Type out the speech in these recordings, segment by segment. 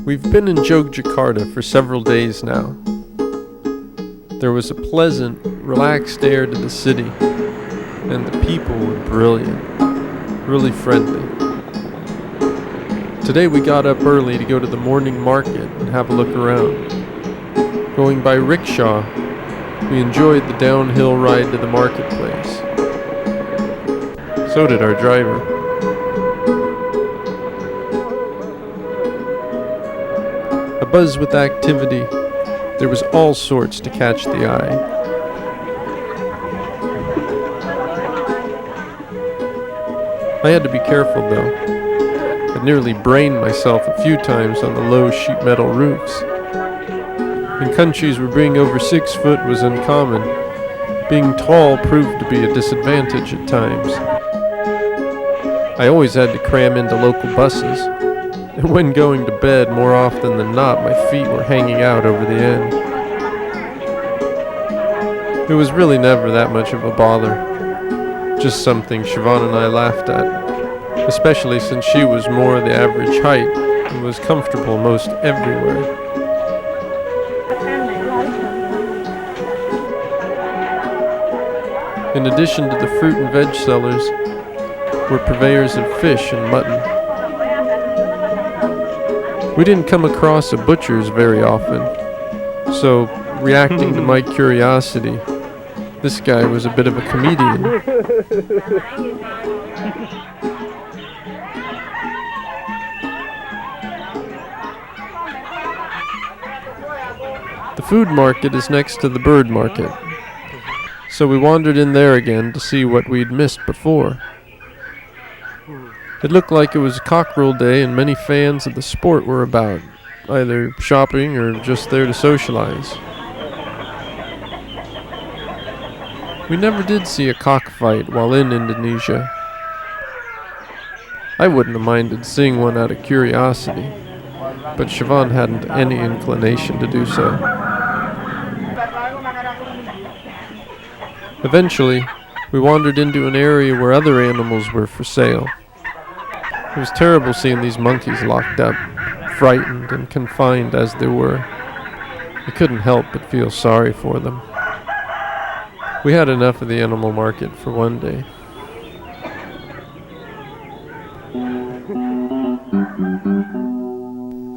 We've been in Yogayakarta for several days now. There was a pleasant, relaxed air to the city, and the people were brilliant, really friendly. Today we got up early to go to the morning market and have a look around. Going by rickshaw, we enjoyed the downhill ride to the marketplace. So did our driver. Abuzz with activity, there was all sorts to catch the eye. I had to be careful though. I nearly brained myself a few times on the low sheet metal roofs. In countries where being over 6 foot was uncommon, being tall proved to be a disadvantage at times. I always had to cram into local buses, and when going to bed, more often than not, my feet were hanging out over the end. It was really never that much of a bother, just something Siobhan and I laughed at, especially since she was more the average height and was comfortable most everywhere. In addition to the fruit and veg sellers, were purveyors of fish and mutton. We didn't come across a butcher's very often, so reacting to my curiosity, this guy was a bit of a comedian. The food market is next to the bird market, so we wandered in there again to see what we'd missed before. It looked like it was cockerel day and many fans of the sport were about, either shopping or just there to socialize. We never did see a cockfight while in Indonesia. I wouldn't have minded seeing one out of curiosity, but Siobhan hadn't any inclination to do so. Eventually, we wandered into an area where other animals were for sale. It was terrible seeing these monkeys locked up, frightened and confined as they were. I couldn't help but feel sorry for them. We had enough of the animal market for one day.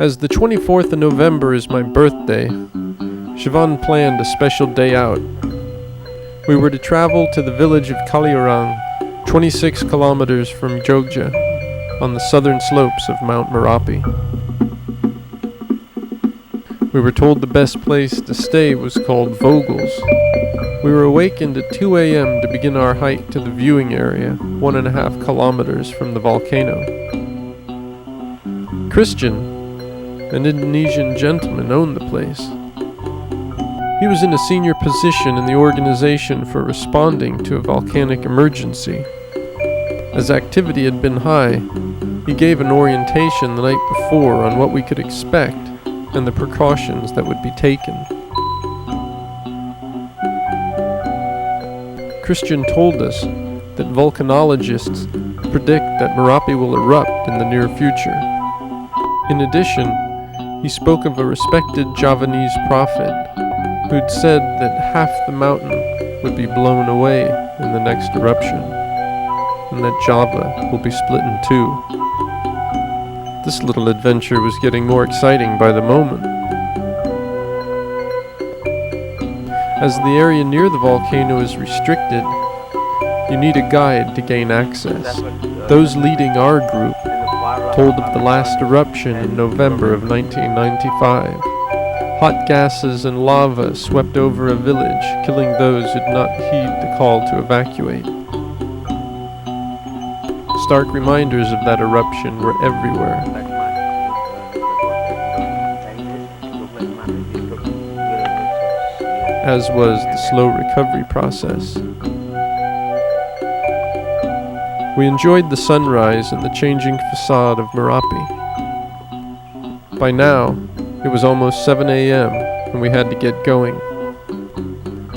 As the 24th of November is my birthday, Siobhan planned a special day out. We were to travel to the village of Kaliurang, 26 kilometers from Jogja, on the southern slopes of Mount Merapi. We were told the best place to stay was called Vogel's. We were awakened at 2 a.m. to begin our hike to the viewing area, 1.5 kilometers from the volcano. Christian, an Indonesian gentleman, owned the place. He was in a senior position in the organization for responding to a volcanic emergency. As activity had been high, he gave an orientation the night before on what we could expect and the precautions that would be taken. Christian told us that volcanologists predict that Merapi will erupt in the near future. In addition, he spoke of a respected Javanese prophet who'd said that half the mountain would be blown away in the next eruption, and that Java will be split in two. This little adventure was getting more exciting by the moment. As the area near the volcano is restricted, you need a guide to gain access. Those leading our group told of the last eruption in November of 1995. Hot gases and lava swept over a village, killing those who did not heed the call to evacuate. Stark reminders of that eruption were everywhere. As was the slow recovery process. We enjoyed the sunrise and the changing facade of Merapi. By now, it was almost 7 a.m. and we had to get going.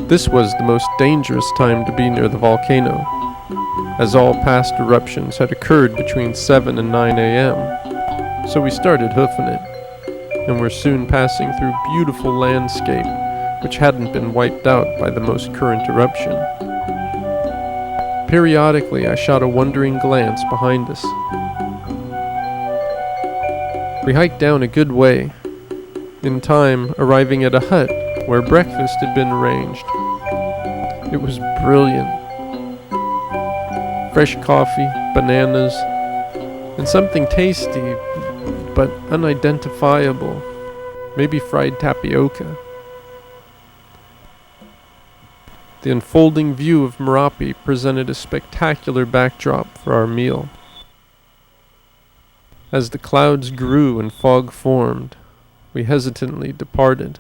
This was the most dangerous time to be near the volcano, as all past eruptions had occurred between 7 and 9 a.m., so we started hoofing it. and were soon passing through beautiful landscape which hadn't been wiped out by the most current eruption. Periodically, I shot a wondering glance behind us. We hiked down a good way, in time arriving at a hut where breakfast had been arranged. It was brilliant. Fresh coffee, bananas, and something tasty but unidentifiable, maybe fried tapioca. The unfolding view of Merapi presented a spectacular backdrop for our meal. As the clouds grew and fog formed, we hesitantly departed.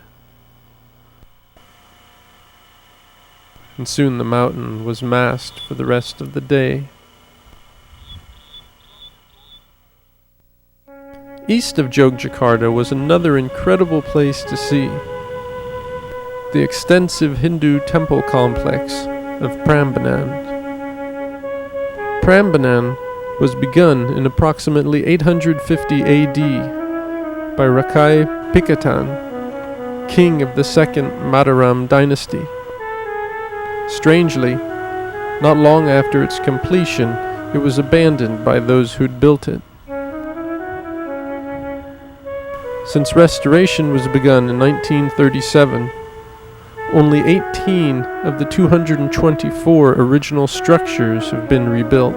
And soon the mountain was masked for the rest of the day. East of Yogyakarta was another incredible place to see. The extensive Hindu temple complex of Prambanan. Prambanan was begun in approximately 850 AD by Rakai Pikatan, king of the second Mataram dynasty. Strangely, not long after its completion, it was abandoned by those who'd built it. Since restoration was begun in 1937, only 18 of the 224 original structures have been rebuilt.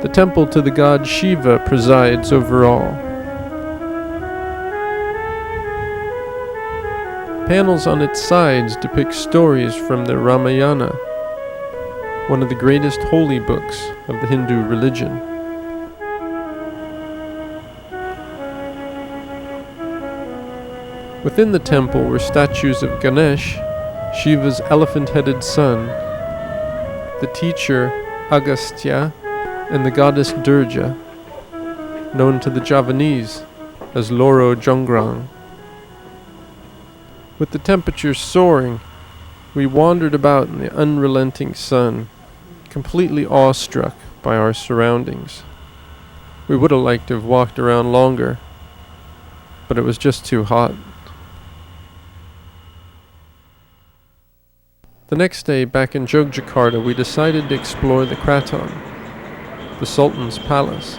The temple to the god Shiva presides over all. Panels on its sides depict stories from the Ramayana, one of the greatest holy books of the Hindu religion. Within the temple were statues of Ganesh, Shiva's elephant-headed son, the teacher Agastya, and the goddess Durga, known to the Javanese as Loro Jonggrang. With the temperature soaring, we wandered about in the unrelenting sun, completely awestruck by our surroundings. We would have liked to have walked around longer, but it was just too hot. The next day, back in Yogyakarta, we decided to explore the Kraton, the Sultan's palace,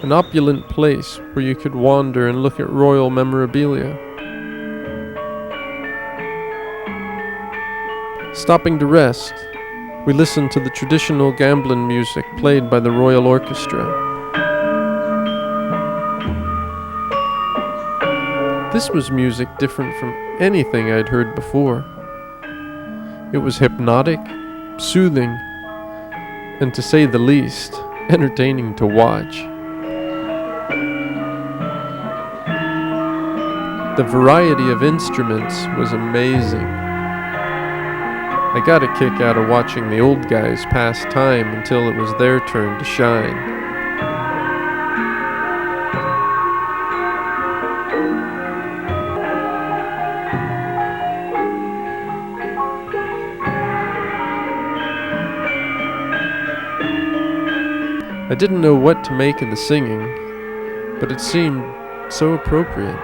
an opulent place where you could wander and look at royal memorabilia. Stopping to rest, we listened to the traditional gamelan music played by the royal orchestra. This was music different from anything I'd heard before. It was hypnotic, soothing, and to say the least, entertaining to watch. The variety of instruments was amazing. I got a kick out of watching the old guys pass time until it was their turn to shine. I didn't know what to make of the singing, but it seemed so appropriate.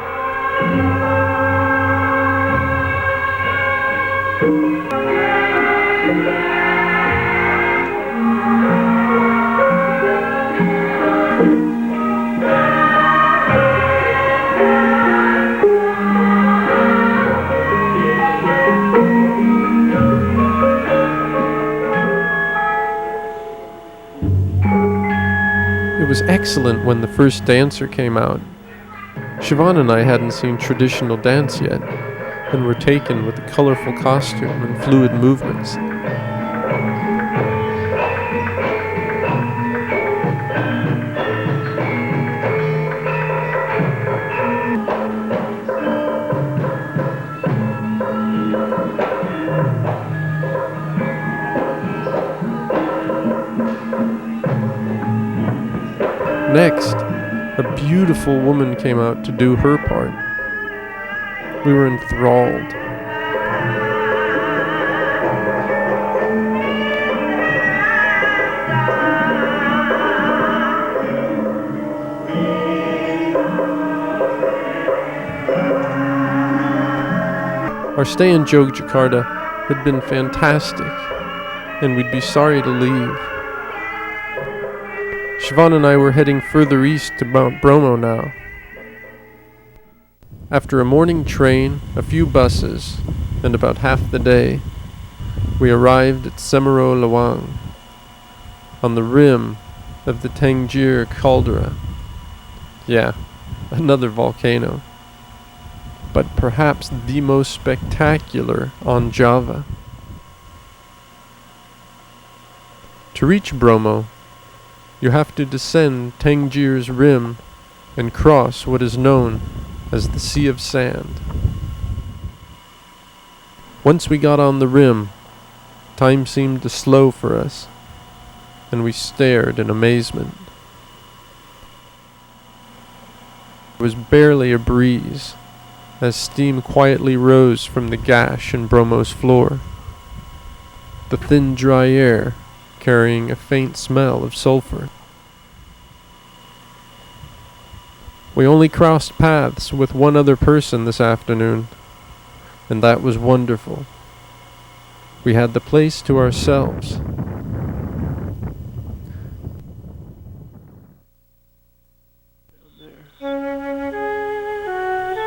It was excellent when the first dancer came out. Siobhan and I hadn't seen traditional dance yet, and were taken with the colorful costume and fluid movements. Next, a beautiful woman came out to do her part. We were enthralled. Our stay in Yogayakarta had been fantastic, and we'd be sorry to leave. Siobhan and I were heading further east to Mount Bromo now. After a morning train, a few buses, and about half the day, we arrived at Semeru Lawang, on the rim of the Tangier caldera. Yeah, another volcano, but perhaps the most spectacular on Java. To reach Bromo, you have to descend Tangier's rim and cross what is known as the Sea of Sand. Once we got on the rim, time seemed to slow for us, and we stared in amazement. There was barely a breeze, as steam quietly rose from the gash in Bromo's floor, the thin dry air carrying a faint smell of sulfur. We only crossed paths with one other person this afternoon, and that was wonderful. We had the place to ourselves.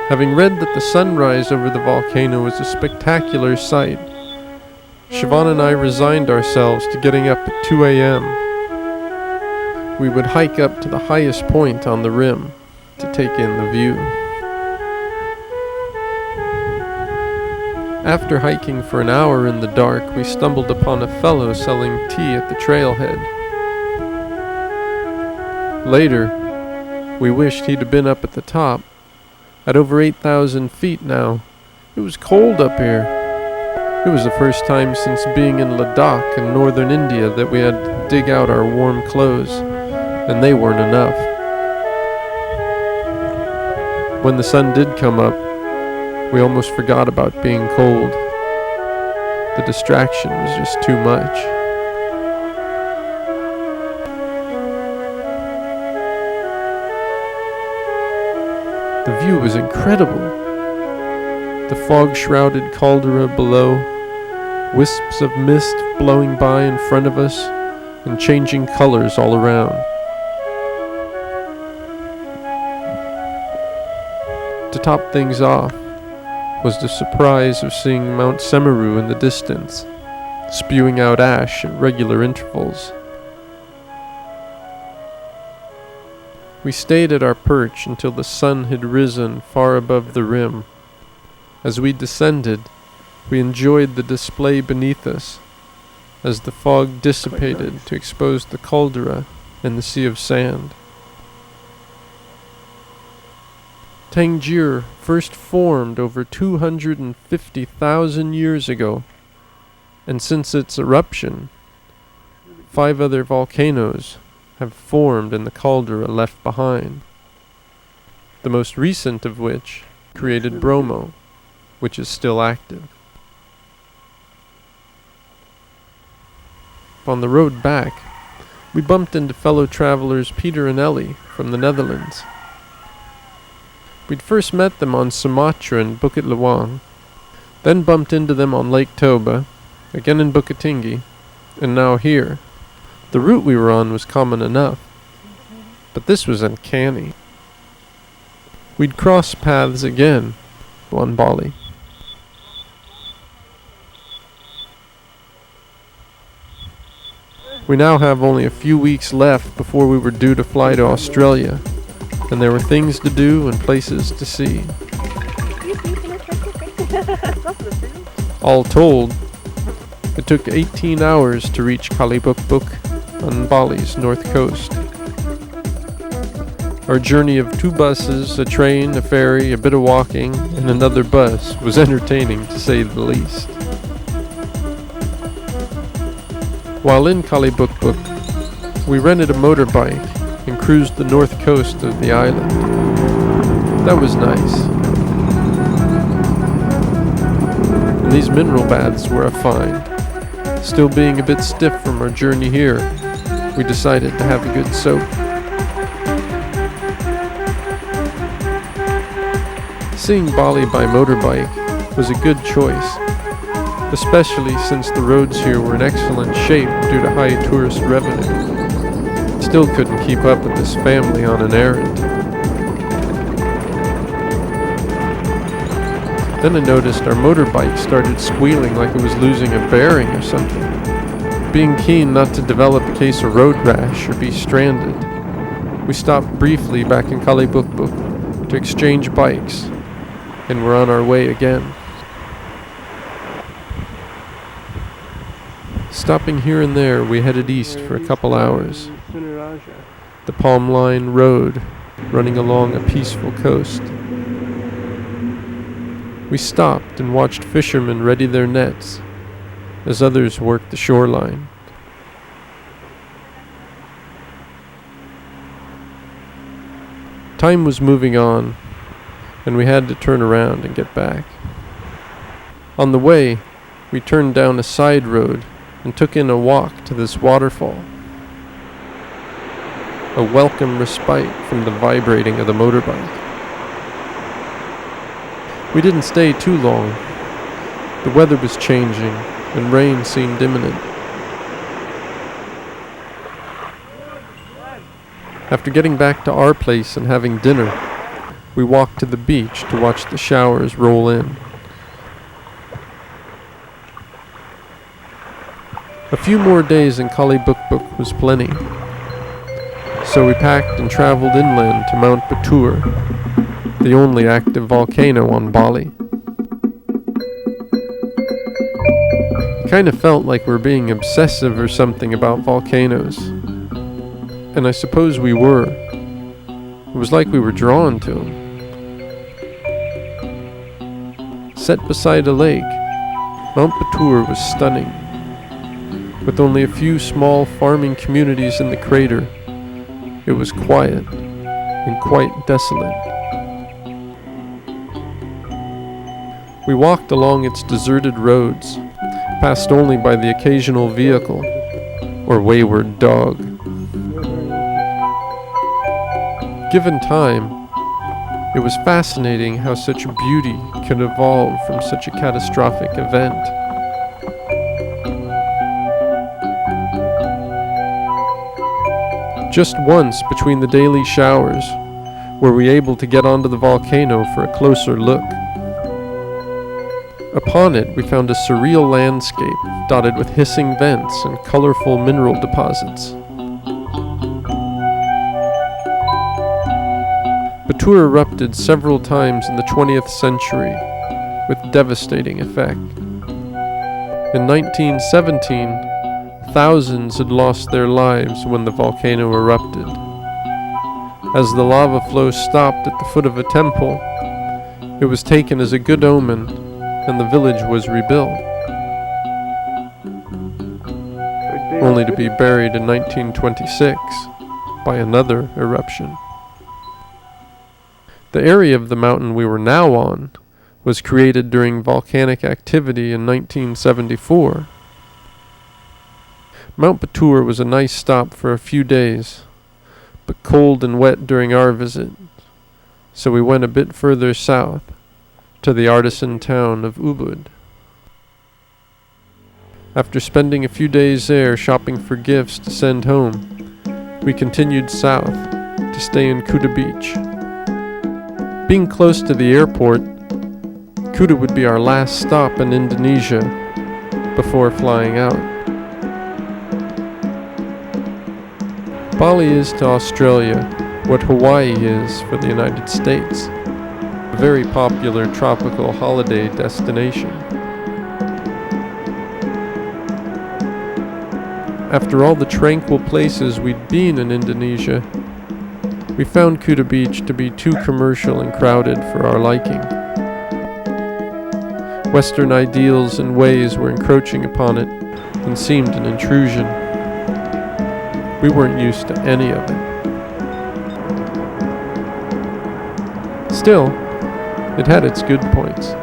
Having read that the sunrise over the volcano was a spectacular sight, Siobhan and I resigned ourselves to getting up at 2 a.m. We would hike up to the highest point on the rim to take in the view. After hiking for an hour in the dark, we stumbled upon a fellow selling tea at the trailhead. Later, we wished he'd have been up at the top. At over 8,000 feet now, it was cold up here. It was the first time since being in Ladakh in northern India that we had to dig out our warm clothes, and they weren't enough. When the sun did come up, we almost forgot about being cold. The distraction was just too much. The view was incredible. The fog-shrouded caldera below, wisps of mist blowing by in front of us, and changing colors all around. To top things off was the surprise of seeing Mount Semeru in the distance, spewing out ash at regular intervals. We stayed at our perch until the sun had risen far above the rim. As we descended, we enjoyed the display beneath us, as the fog dissipated to expose the caldera and the sea of sand. Tangier first formed over 250,000 years ago, and since its eruption, 5 other volcanoes have formed in the caldera left behind, the most recent of which created Bromo, which is still active. On the road back, we bumped into fellow travelers Peter and Ellie from the Netherlands. We'd first met them on Sumatra in Bukit Lawang, then bumped into them on Lake Toba, again in Bukit Tinggi, and now here. The route we were on was common enough, but this was uncanny. We'd cross paths again on Bali. We now have only a few weeks left before we were due to fly to Australia, and there were things to do and places to see. All told, it took 18 hours to reach Kalibukbuk on Bali's north coast. Our journey of 2 buses, a train, a ferry, a bit of walking, and another bus was entertaining to say the least. While in Kalibukbuk, we rented a motorbike and cruised the north coast of the island. That was nice. And these mineral baths were a find. Still being a bit stiff from our journey here, we decided to have a good soak. Seeing Bali by motorbike was a good choice, especially since the roads here were in excellent shape due to high tourist revenue. Still couldn't keep up with this family on an errand. Then I noticed our motorbike started squealing like it was losing a bearing or something. Being keen not to develop a case of road rash or be stranded, we stopped briefly back in Kalibukbuk to exchange bikes, and were on our way again. Stopping here and there, we headed east for a couple hours. The Palm Line Road, running along a peaceful coast. We stopped and watched fishermen ready their nets, as others worked the shoreline. Time was moving on, and we had to turn around and get back. On the way, we turned down a side road and took in a walk to this waterfall. A welcome respite from the vibrating of the motorbike. We didn't stay too long. The weather was changing, and rain seemed imminent. After getting back to our place and having dinner, we walked to the beach to watch the showers roll in. A few more days in Kalibukbuk was plenty, so we packed and traveled inland to Mount Batur, the only active volcano on Bali. It kind of felt like we're being obsessive or something about volcanoes, and I suppose we were. It was like we were drawn to them. Set beside a lake, Mount Batur was stunning. With only a few small farming communities in the crater, it was quiet and quite desolate. We walked along its deserted roads, passed only by the occasional vehicle or wayward dog. Given time, it was fascinating how such beauty could evolve from such a catastrophic event. Just once between the daily showers were we able to get onto the volcano for a closer look. Upon it, we found a surreal landscape dotted with hissing vents and colorful mineral deposits. Batur erupted several times in the 20th century with devastating effect. In 1917, thousands had lost their lives when the volcano erupted. As the lava flow stopped at the foot of a temple, it was taken as a good omen, and the village was rebuilt, only to be buried in 1926 by another eruption. The area of the mountain we were now on was created during volcanic activity in 1974. Mount Batur was a nice stop for a few days, but cold and wet during our visit, so we went a bit further south, to the artisan town of Ubud. After spending a few days there shopping for gifts to send home, we continued south to stay in Kuta Beach. Being close to the airport, Kuta would be our last stop in Indonesia before flying out. Bali is to Australia what Hawaii is for the United States. A very popular tropical holiday destination. After all the tranquil places we'd been in Indonesia, we found Kuta Beach to be too commercial and crowded for our liking. Western ideals and ways were encroaching upon it and seemed an intrusion. We weren't used to any of it. Still, it had its good points.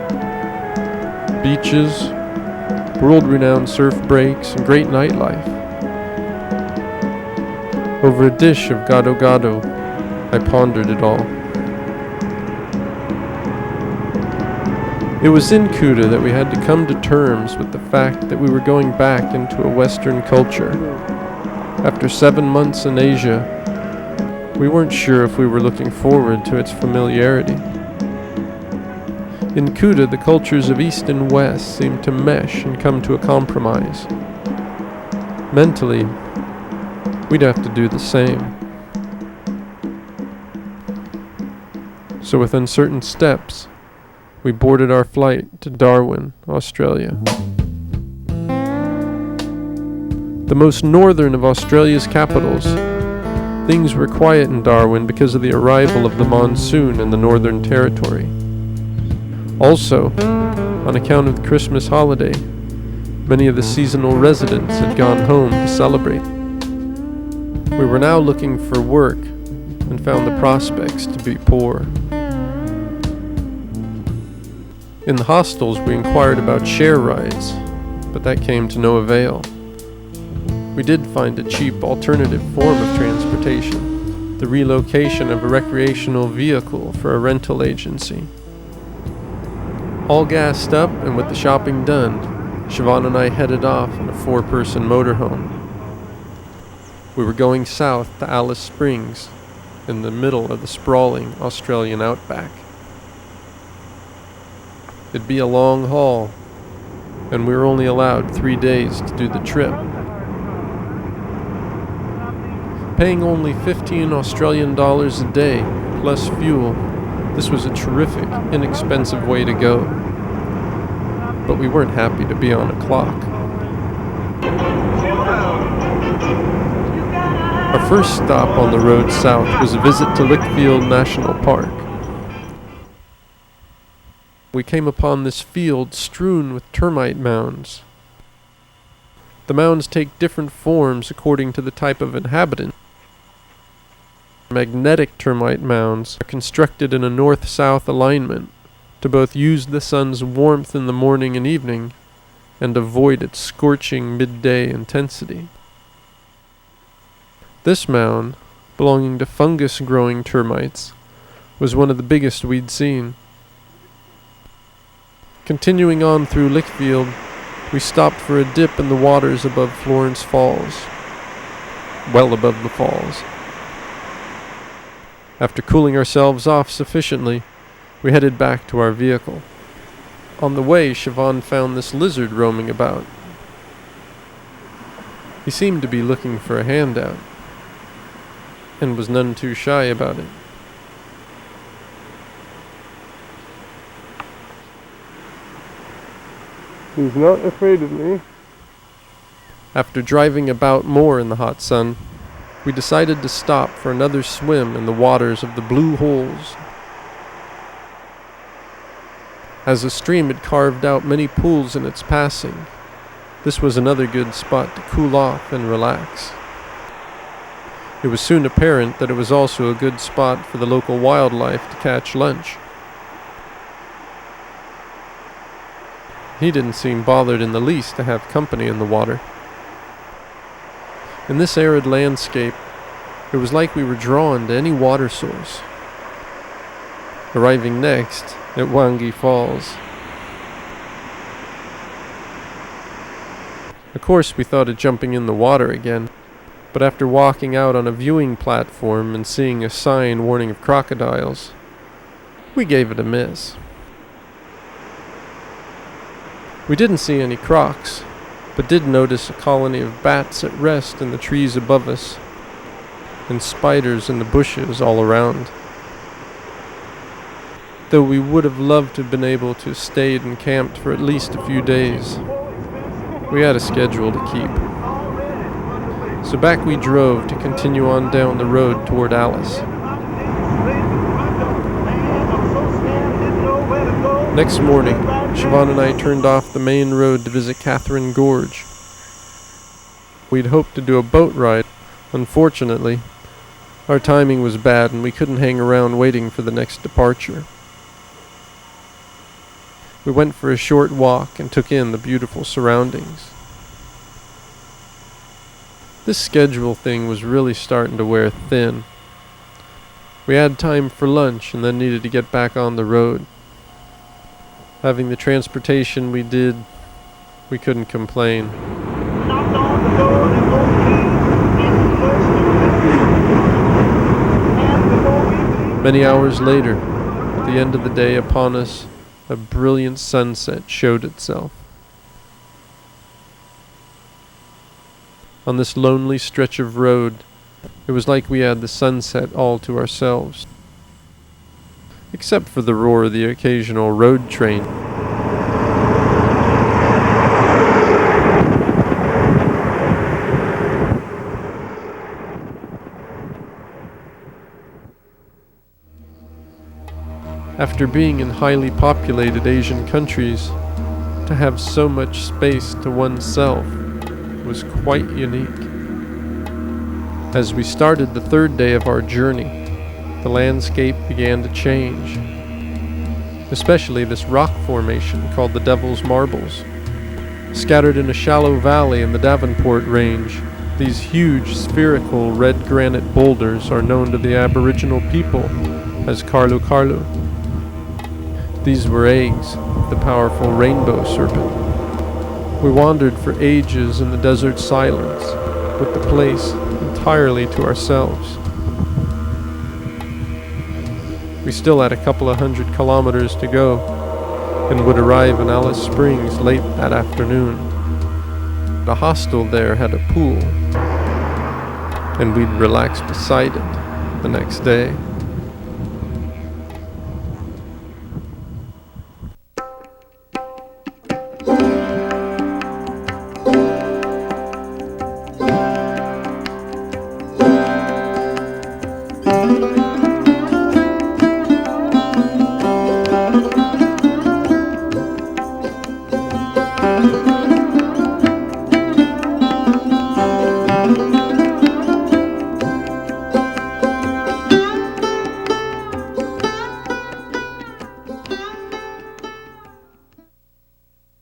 Beaches, world-renowned surf breaks, and great nightlife. Over a dish of gado-gado, I pondered it all. It was in Kuta that we had to come to terms with the fact that we were going back into a Western culture. After 7 months in Asia, we weren't sure if we were looking forward to its familiarity. In Kuta, the cultures of East and West seemed to mesh and come to a compromise. Mentally, we'd have to do the same. So with uncertain steps, we boarded our flight to Darwin, Australia. The most northern of Australia's capitals, things were quiet in Darwin because of the arrival of the monsoon in the Northern Territory. Also, on account of the Christmas holiday, many of the seasonal residents had gone home to celebrate. We were now looking for work and found the prospects to be poor. In the hostels, we inquired about share rides, but that came to no avail. We did find a cheap alternative form of transportation, the relocation of a recreational vehicle for a rental agency. All gassed up and with the shopping done, Siobhan and I headed off in a 4-person motorhome. We were going south to Alice Springs, in the middle of the sprawling Australian outback. It'd be a long haul, and we were only allowed 3 days to do the trip. Paying only 15 Australian dollars a day, plus fuel, this was a terrific, inexpensive way to go. But we weren't happy to be on a clock. Our first stop on the road south was a visit to Lickfield National Park. We came upon this field strewn with termite mounds. The mounds take different forms according to the type of inhabitant. Magnetic termite mounds are constructed in a north-south alignment to both use the sun's warmth in the morning and evening and avoid its scorching midday intensity. This mound, belonging to fungus-growing termites, was one of the biggest we'd seen. Continuing on through Lickfield, we stopped for a dip in the waters above Florence Falls, well above the falls. After cooling ourselves off sufficiently, we headed back to our vehicle. On the way, Siobhan found this lizard roaming about. He seemed to be looking for a handout, and was none too shy about it. He's not afraid of me. After driving about more in the hot sun, we decided to stop for another swim in the waters of the Blue Holes. As the stream had carved out many pools in its passing, this was another good spot to cool off and relax. It was soon apparent that it was also a good spot for the local wildlife to catch lunch. He didn't seem bothered in the least to have company in the water. In this arid landscape, it was like we were drawn to any water source. Arriving next at Wangi Falls. Of course, we thought of jumping in the water again, but after walking out on a viewing platform and seeing a sign warning of crocodiles, we gave it a miss. We didn't see any crocs, but did notice a colony of bats at rest in the trees above us, and spiders in the bushes all around. Though we would have loved to have been able to have stayed and camped for at least a few days, we had a schedule to keep. So back we drove to continue on down the road toward Alice. Next morning, Siobhan and I turned off the main road to visit Catherine Gorge. We'd hoped to do a boat ride. Unfortunately, our timing was bad and we couldn't hang around waiting for the next departure. We went for a short walk and took in the beautiful surroundings. This schedule thing was really starting to wear thin. We had time for lunch and then needed to get back on the road. Having the transportation we did, we couldn't complain. Knocked on the door and opened in the first and before we Many hours later, at the end of the day upon us, a brilliant sunset showed itself. On this lonely stretch of road, it was like we had the sunset all to ourselves, except for the roar of the occasional road train. After being in highly populated Asian countries, to have so much space to oneself was quite unique. As we started the third day of our journey, the landscape began to change, especially this rock formation called the Devil's Marbles. Scattered in a shallow valley in the Davenport Range, these huge spherical red granite boulders are known to the Aboriginal people as Karlu Karlu. These were eggs of the powerful rainbow serpent. We wandered for ages in the desert silence, with the place entirely to ourselves. We still had a couple of 100 kilometers to go, and would arrive in Alice Springs late that afternoon. The hostel there had a pool, and we'd relax beside it the next day.